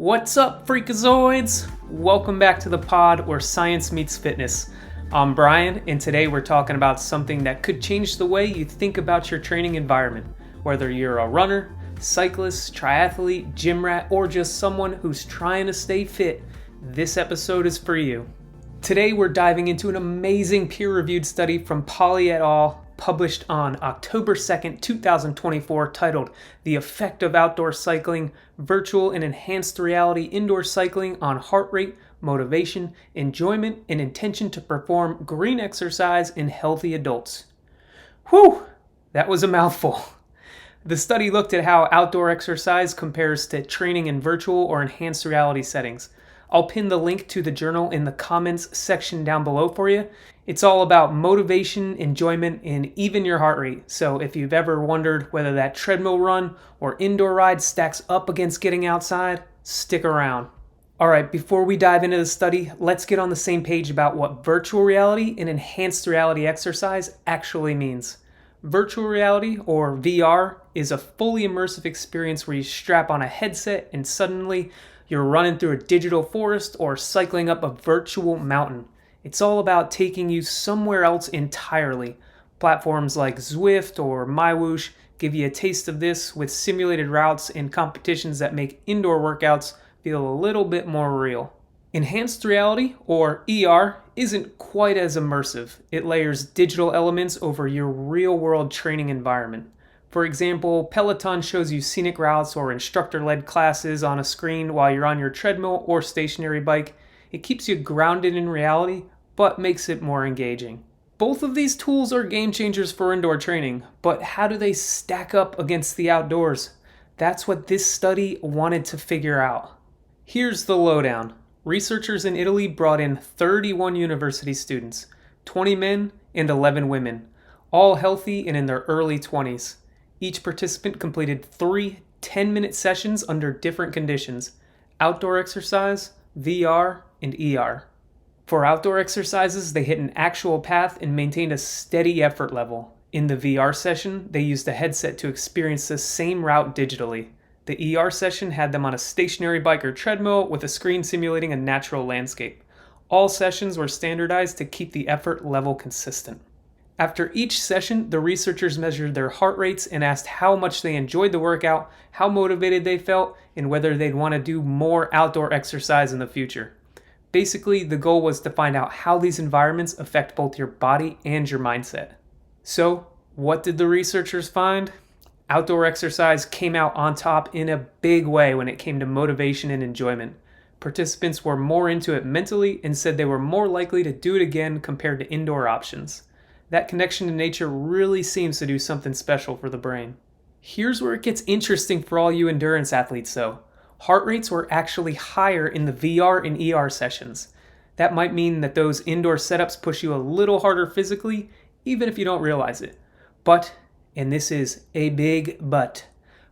What's up, freakazoids? Welcome back to the pod where science meets fitness. I'm Brian, and today we're talking about something that could change the way you think about your training environment. Whether you're a runner, cyclist, triathlete, gym rat, or just someone who's trying to stay fit, this episode is for you. Today we're diving into an amazing peer-reviewed study from Poli et al., published on October 2nd, 2024, titled The Effect of Outdoor Cycling, Virtual and Enhanced Reality Indoor Cycling on Heart Rate, Motivation, Enjoyment, and Intention to Perform Green Exercise in Healthy Adults. Whew, that was a mouthful. The study looked at how outdoor exercise compares to training in virtual or enhanced reality settings. I'll pin the link to the journal in the comments section down below for you. It's all about motivation, enjoyment, and even your heart rate. So if you've ever wondered whether that treadmill run or indoor ride stacks up against getting outside, stick around. All right, before we dive into the study, let's get on the same page about what virtual reality and enhanced reality exercise actually means. Virtual reality, or VR, is a fully immersive experience where you strap on a headset and suddenly you're running through a digital forest or cycling up a virtual mountain. It's all about taking you somewhere else entirely. Platforms like Zwift or MyWhoosh give you a taste of this with simulated routes and competitions that make indoor workouts feel a little bit more real. Enhanced reality, or ER, isn't quite as immersive. It layers digital elements over your real-world training environment. For example, Peloton shows you scenic routes or instructor-led classes on a screen while you're on your treadmill or stationary bike. It keeps you grounded in reality, but makes it more engaging. Both of these tools are game changers for indoor training, but how do they stack up against the outdoors? That's what this study wanted to figure out. Here's the lowdown. Researchers in Italy brought in 31 university students, 20 men and 11 women, all healthy and in their early 20s. Each participant completed 3 10-minute sessions under different conditions: outdoor exercise, VR, and ER. For outdoor exercises, they hit an actual path and maintained a steady effort level. In the VR session, they used a headset to experience the same route digitally. The ER session had them on a stationary bike or treadmill with a screen simulating a natural landscape. All sessions were standardized to keep the effort level consistent. After each session, the researchers measured their heart rates and asked how much they enjoyed the workout, how motivated they felt, and whether they'd want to do more outdoor exercise in the future. Basically, the goal was to find out how these environments affect both your body and your mindset. So, what did the researchers find? Outdoor exercise came out on top in a big way when it came to motivation and enjoyment. Participants were more into it mentally and said they were more likely to do it again compared to indoor options. That connection to nature really seems to do something special for the brain. Here's where it gets interesting for all you endurance athletes though. Heart rates were actually higher in the VR and ER sessions. That might mean that those indoor setups push you a little harder physically, even if you don't realize it. But, and this is a big but,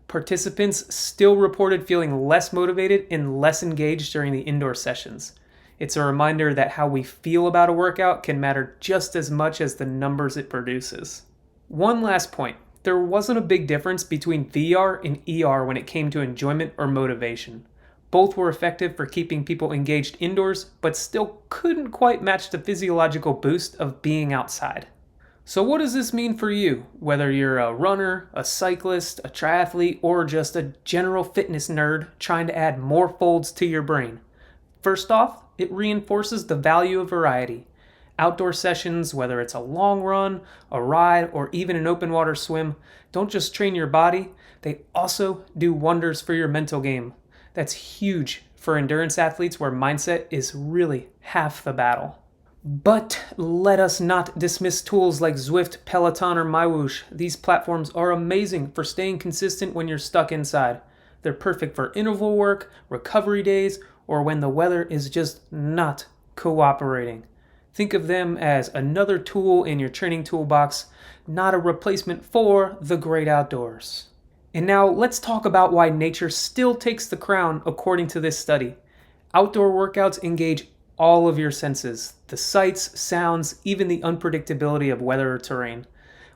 participants still reported feeling less motivated and less engaged during the indoor sessions. It's a reminder that how we feel about a workout can matter just as much as the numbers it produces. One last point. There wasn't a big difference between VR and ER when it came to enjoyment or motivation. Both were effective for keeping people engaged indoors, but still couldn't quite match the physiological boost of being outside. So what does this mean for you? Whether you're a runner, a cyclist, a triathlete, or just a general fitness nerd trying to add more folds to your brain. First off, it reinforces the value of variety. Outdoor sessions, whether it's a long run, a ride, or even an open water swim, don't just train your body, they also do wonders for your mental game. That's huge for endurance athletes where mindset is really half the battle. But let us not dismiss tools like Zwift, Peloton, or MyWhoosh. These platforms are amazing for staying consistent when you're stuck inside. They're perfect for interval work, recovery days, or when the weather is just not cooperating. Think of them as another tool in your training toolbox, not a replacement for the great outdoors. And now let's talk about why nature still takes the crown according to this study. Outdoor workouts engage all of your senses, the sights, sounds, even the unpredictability of weather or terrain.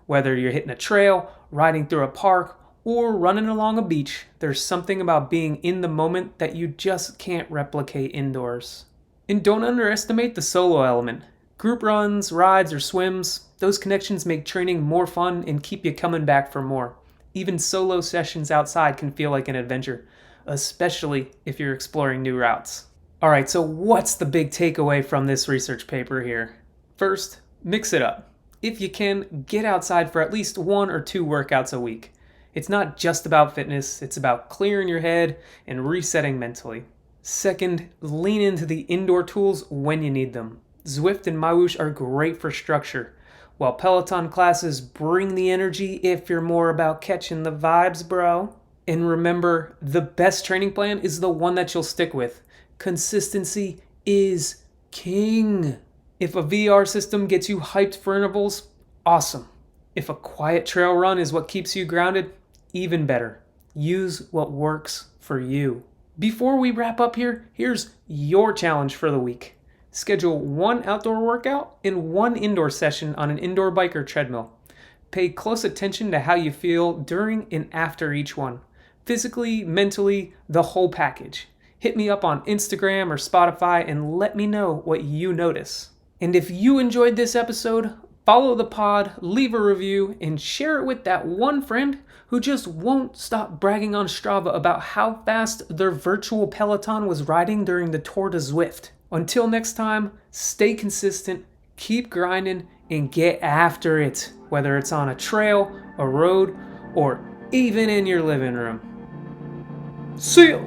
Whether you're hitting a trail, riding through a park, or running along a beach, there's something about being in the moment that you just can't replicate indoors. And don't underestimate the solo element. Group runs, rides, or swims, those connections make training more fun and keep you coming back for more. Even solo sessions outside can feel like an adventure, especially if you're exploring new routes. Alright, so what's the big takeaway from this research paper here? First, mix it up. If you can, get outside for at least 1 or 2 workouts a week. It's not just about fitness, it's about clearing your head and resetting mentally. Second, lean into the indoor tools when you need them. Zwift and MyWhoosh are great for structure, while Peloton classes bring the energy if you're more about catching the vibes, bro. And remember, the best training plan is the one that you'll stick with. Consistency is king. If a VR system gets you hyped for intervals, awesome. If a quiet trail run is what keeps you grounded, even better. Use what works for you. Before we wrap up here, here's your challenge for the week. Schedule 1 outdoor workout and 1 indoor session on an indoor bike or treadmill. Pay close attention to how you feel during and after each one. Physically, mentally, the whole package. Hit me up on Instagram or Spotify and let me know what you notice. And if you enjoyed this episode, follow the pod, leave a review, and share it with that one friend who just won't stop bragging on Strava about how fast their virtual Peloton was riding during the Tour de Zwift. Until next time, stay consistent, keep grinding, and get after it, whether it's on a trail, a road, or even in your living room. See ya!